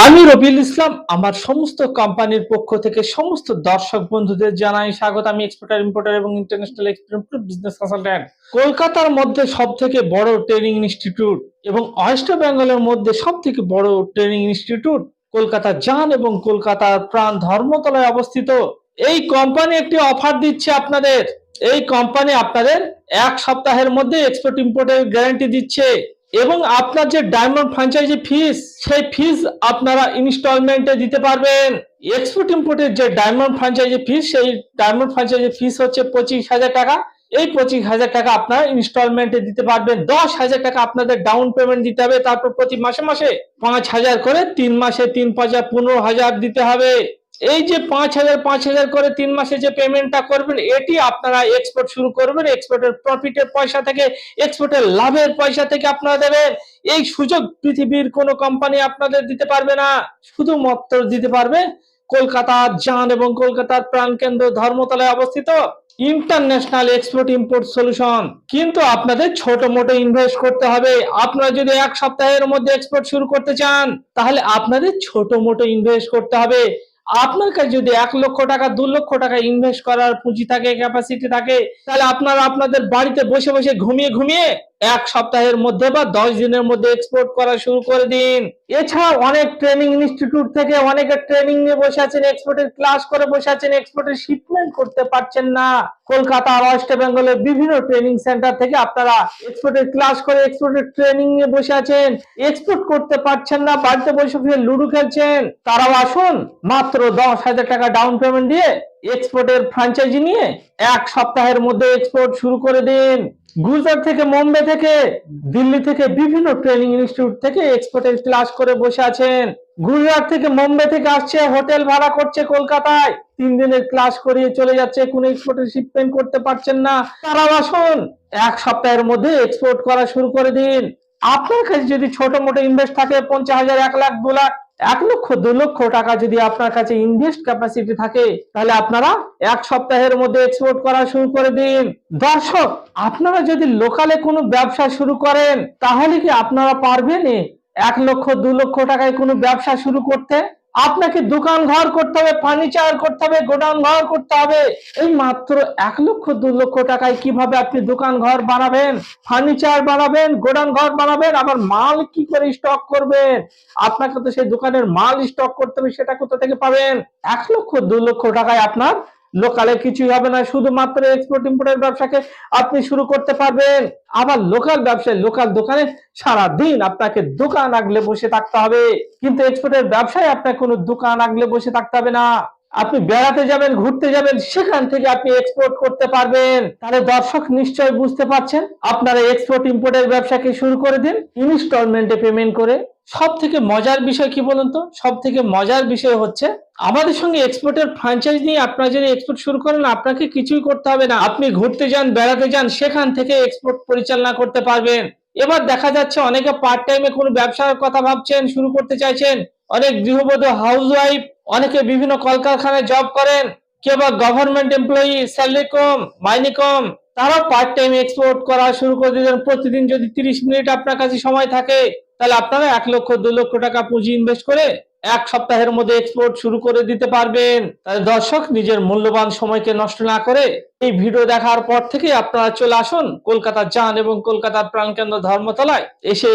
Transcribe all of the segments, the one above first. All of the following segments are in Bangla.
আমি রবিউল ইসলাম আমার সমস্ত কোম্পানির পক্ষ থেকে সমস্ত দর্শক বন্ধুদের জানাই স্বাগত। আমি এক্সপোর্টার ইম্পোর্টার এবং ইন্টারন্যাশনাল এক্সপোর্ট বিজনেস কনসালট্যান্ট। কলকাতার মধ্যে সবথেকে বড় ট্রেনিং ইনস্টিটিউট এবং ওয়েস্ট বেঙ্গলের মধ্যে সবথেকে বড় ট্রেনিং ইনস্টিটিউট কলকাতা জান এবং কলকাতার প্রাণ ধর্মতলায় অবস্থিত। এই কোম্পানি একটি অফার দিচ্ছে আপনাদের। এই কোম্পানি আপনাদের এক সপ্তাহের মধ্যে এক্সপোর্ট ইম্পোর্টের গ্যারান্টি দিচ্ছে এবং আপনার যে ডায়মন্ড ফ্র্যাঞ্চাইজি ফিস, সেই ফিস আপনারা ইনস্টলমেন্টে দিতে পারবেন। এক্সপোর্ট ইম্পোর্টের যে ডায়মন্ড ফ্র্যাঞ্চাইজি ফিস, সেই ডায়মন্ড ফ্র্যাঞ্চাইজি ফিস হচ্ছে 25,000 টাকা। এই 25,000 টাকা আপনারা ইনস্টলমেন্টে দিতে পারবেন। 10,000 টাকা আপনাদের ডাউন পেমেন্ট দিতে হবে, তারপর প্রতি মাসে মাসে 5,000 করে 3 মাসে 3,500 15,000 দিতে হবে। এই যে 5,000 করে 3 মাসে যে পেমেন্টটা করবেন, এটি আপনারা এক্সপোর্ট শুরু করবেন। এক্সপোর্টের প্রফিটের পয়সা থেকে, এক্সপোর্টের লাভের পয়সা থেকে আপনারা দেবেন। এই সুযোগ পৃথিবীর কোনো কোম্পানি আপনাদের দিতে পারবে না, শুধুমাত্র দিতে পারবে কলকাতার জান এবং কলকাতার প্রাণকেন্দ্র ধর্মতলায় অবস্থিত ইন্টারন্যাশনাল এক্সপোর্ট ইম্পোর্ট সলিউশন। কিন্তু আপনাদের ছোট মোটো ইনভেস্ট করতে হবে। আপনারা যদি এক সপ্তাহের মধ্যে এক্সপোর্ট শুরু করতে চান, তাহলে আপনাদের ছোট মোটো ইনভেস্ট করতে হবে। আপনার কাছে যদি 1,00,000 টাকা 2,00,000 টাকা ইনভেস্ট করার পুঁজি থাকে, ক্যাপাসিটি থাকে, তাহলে আপনারা আপনাদের বাড়িতে বসে বসে ঘুমিয়ে ঘুমিয়ে এক সপ্তাহের মধ্যে বা 10 দিনের মধ্যে এক্সপোর্ট করা শুরু করে দিন। এছাড়া অনেক ট্রেনিং ইনস্টিটিউট থেকে অনেকে ট্রেনিং নিয়ে বসে আছেন, এক্সপোর্টের ক্লাস করে বসে আছেন, এক্সপোর্টের শিপমেন্ট করতে পারছেন না। কলকাতা আর ওয়েস্ট বেঙ্গলের বিভিন্ন ট্রেনিং সেন্টার থেকে আপনারা এক্সপোর্টের ক্লাস করে এক্সপোর্টের ট্রেনিং নিয়ে বসে আছেন, এক্সপোর্ট করতে পারছেন না, বাড়িতে বসে বসে লুডো খেলছেন। তারাও আসুন, মাত্র 10,000 টাকা ডাউন পেমেন্ট দিয়ে এক্সপোর্টের ফ্র্যাঞ্চাইজি নিয়ে এক সপ্তাহের মধ্যে এক্সপোর্ট শুরু করে দিন। গুজরাট থেকে, মুম্বাই থেকে, দিল্লি থেকে বিভিন্ন ট্রেনিং ইনস্টিটিউট থেকে এক্সপোর্টের ক্লাস করে বসে আছেন। গুজরাট থেকে, মুম্বাই থেকে আসছে, হোটেল ভাড়া করছে কলকাতায়, 3 দিনের ক্লাস করিয়ে চলে যাচ্ছে, কোনো এক্সপোর্টের শিপমেন্ট করতে পারছেন না। তারাও আসুন, এক সপ্তাহের মধ্যে এক্সপোর্ট করা শুরু করে দিন। আপনার কাছে যদি ছোট মোটো ইনভেস্ট থাকে 50,000, 1,00,000, 2,00,000, 1,00,000, 2,00,000 টাকা যদি আপনার কাছে ইনভেস্ট ক্যাপাসিটি থাকে, তাহলে আপনারা এক সপ্তাহের মধ্যে এক্সপোর্ট করা শুরু করে দিন। দর্শক, আপনারা যদি লোকালে কোনো ব্যবসা শুরু করেন, তাহলে কি আপনারা পারবেন 1,00,000, 2,00,000 টাকায় কোনো ব্যবসা শুরু করতে? আপনাকে দোকান ঘর করতে হবে, ফার্নিচার করতে হবে, গোডাউন ঘর করতে হবে। এই মাত্র 1,00,000, 2,00,000 টাকায় কিভাবে আপনি দোকান ঘর বানাবেন, ফার্নিচার বানাবেন, গোডাউন ঘর বানাবেন, আবার মাল কি করে স্টক করবেন? আপনাকে তো সেই দোকানের মাল স্টক করতে হবে, সেটা কোথা থেকে পাবেন? 1,00,000, 2,00,000 টাকায় আপনার লোকালে কিছুই হবে না। শুধুমাত্র এক্সপোর্ট ইম্পোর্টের ব্যবসাকে আপনি শুরু করতে পারবেন। আবার লোকাল ব্যবসায়, লোকাল দোকানে সারাদিন আপনাকে দোকান আগলে বসে থাকতে হবে, কিন্তু এক্সপোর্টের ব্যবসায় আপনার কোনো দোকান আগলে বসে থাকতে হবে না। আপনি বেড়াতে যাবেন, ঘুরতে যাবেন, সেখান থেকে আপনি এক্সপোর্ট করতে পারবেন। তাহলে দর্শক নিশ্চয় বুঝতে পারছেন, আপনারা এক্সপোর্ট ইম্পোর্টের ব্যবসাকে শুরু করে দিন ইনস্টলমেন্টে পেমেন্ট করে। সব থেকে মজার বিষয় কি বলুন তো? সব থেকে মজার বিষয় হচ্ছে, আমাদের সঙ্গে এক্সপোর্টের ফ্র্যাঞ্চাইজ নিয়ে আপনারা যদি এক্সপোর্ট শুরু করেন, আপনাকে কিছুই করতে হবে না। আপনি ঘুরতে যান, বেড়াতে যান, সেখান থেকে এক্সপোর্ট পরিচালনা করতে পারবেন। এবার দেখা যাচ্ছে অনেকে পার্ট টাইমে কোনো ব্যবসার কথা ভাবছেন, শুরু করতে চাইছেন। অনেক গৃহবধূ, হাউসওয়াইফ, অনেকে বিভিন্ন কলকারখানায় জব করেন, কেউ বা গভর্নমেন্ট এমপ্লয়ি, স্যালারি কম, মাইনে কম, তারাও পার্ট টাইম এক্সপোর্ট করা শুরু করে দিলেন। প্রতিদিন যদি 30 মিনিট আপনার কাছে সময় থাকে, তাহলে আপনারা 1,00,000, 2,00,000 টাকা পুঁজি ইনভেস্ট করে এক সপ্তাহের মধ্যে এক্সপোর্ট শুরু করে দিতে পারবেন। তাহলে দর্শক, নিজের মূল্যবান সময়কে নষ্ট না করে এই ভিডিও দেখার পর থেকে আপনারা চলে আসুন কলকাতা জান এবং কলকাতার প্রাণকেন্দ্র ধর্মতলায়, এসে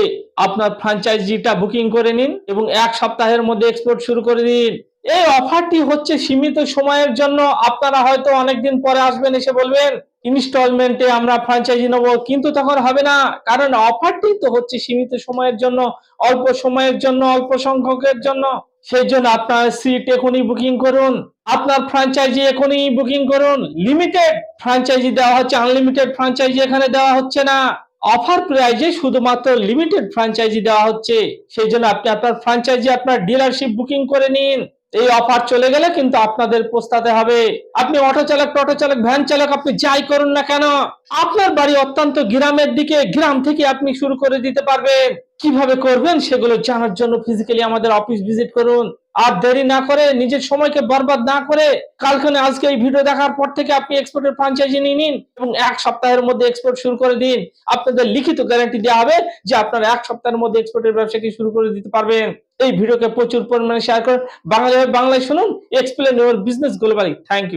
আপনার ফ্র্যাঞ্চাইজিটা বুকিং করে নিন এবং এক সপ্তাহের মধ্যে এক্সপোর্ট শুরু করে দিন। এই অফারটি হচ্ছে সীমিত সময়ের জন্য। আপনারা হয়তো অনেকদিন পরে আসবেন, এসে বলবেন ইনস্টলমেন্টে আমরা ফ্র্যাঞ্চাইজি নেবো, কিন্তু তখন হবে না, কারণ অফারটি তো হচ্ছে সীমিত সময়ের জন্য, অল্প সময়ের জন্য, অল্প সংখ্যকের জন্য। সেই জন্য আপনার সিট এখনই বুকিং করুন, আপনার ফ্র্যাঞ্চাইজি এখনই বুকিং করুন। লিমিটেড ফ্র্যাঞ্চাইজি দেওয়া হচ্ছে, আনলিমিটেড ফ্র্যাঞ্চাইজি এখানে দেওয়া হচ্ছে না। অফার প্রাইজে শুধুমাত্র লিমিটেড ফ্র্যাঞ্চাইজি দেওয়া হচ্ছে। সেই জন্য আপনি আপনার ফ্র্যাঞ্চাইজি, আপনার ডিলারশিপ বুকিং করে নিন। এই অফার চলে গেলে কিন্তু আপনাদের পস্তাতে হবে। আপনি অটো চালক, টোটো চালক, ভ্যান চালক, আপনি যাই করুন না কেন, আপনার বাড়ি অত্যন্ত গ্রামের দিকে, গ্রাম থেকে আপনি শুরু করে দিতে পারবেন। কিভাবে করবেন সেগুলো জানার জন্য ফিজিক্যালি আমাদের অফিস ভিজিট করুন। আর দেরি না করে, নিজের সময়কে বরবাদ না করে, কালকে না আজকে এই ভিডিও দেখার পর থেকে আপনি এক্সপোর্টের ফ্র্যাঞ্চাইজি নিয়ে নিন এবং 1 সপ্তাহের মধ্যে এক্সপোর্ট শুরু করে দিন। আপনাদের লিখিত গ্যারান্টি দেওয়া হবে যে আপনারা 1 সপ্তাহের মধ্যে এক্সপোর্টের ব্যবসাকে শুরু করে দিতে পারবেন। এই ভিডিওকে প্রচুর পরিমাণে শেয়ার করুন। বাংলায় শুনুন, explain your business globally. Thank you.